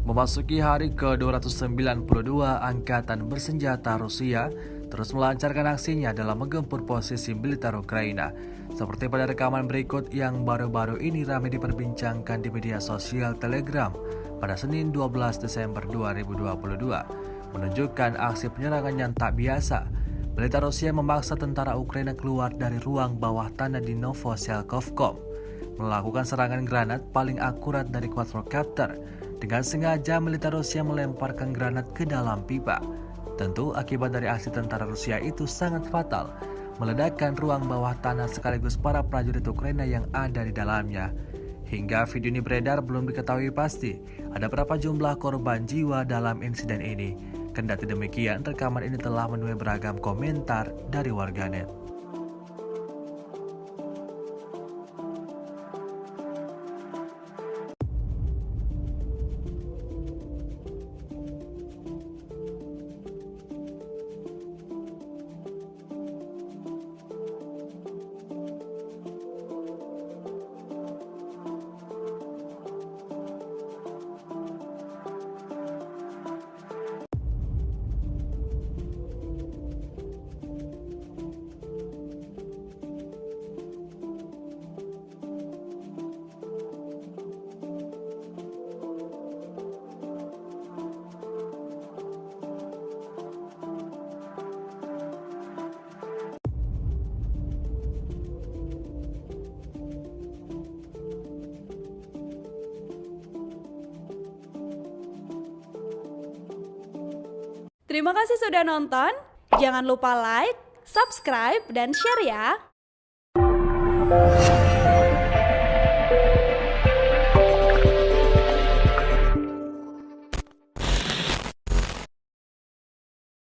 Memasuki hari ke-292, Angkatan Bersenjata Rusia terus melancarkan aksinya dalam menggempur posisi militer Ukraina. Seperti pada rekaman berikut yang baru-baru ini ramai diperbincangkan di media sosial Telegram pada Senin 12 Desember 2022, menunjukkan aksi penyerangan yang tak biasa. Militer Rusia memaksa tentara Ukraina keluar dari ruang bawah tanah di Novoselkovkom, melakukan serangan granat paling akurat dari quadrocopter. Dengan sengaja militer Rusia melemparkan granat ke dalam pipa. Tentu akibat dari aksi tentara Rusia itu sangat fatal, meledakkan ruang bawah tanah sekaligus para prajurit Ukraina yang ada di dalamnya. Hingga video ini beredar belum diketahui pasti ada berapa jumlah korban jiwa dalam insiden ini. Kendati demikian, rekaman ini telah menuai beragam komentar dari warganet. Terima kasih sudah nonton. Jangan lupa like, subscribe, dan share ya.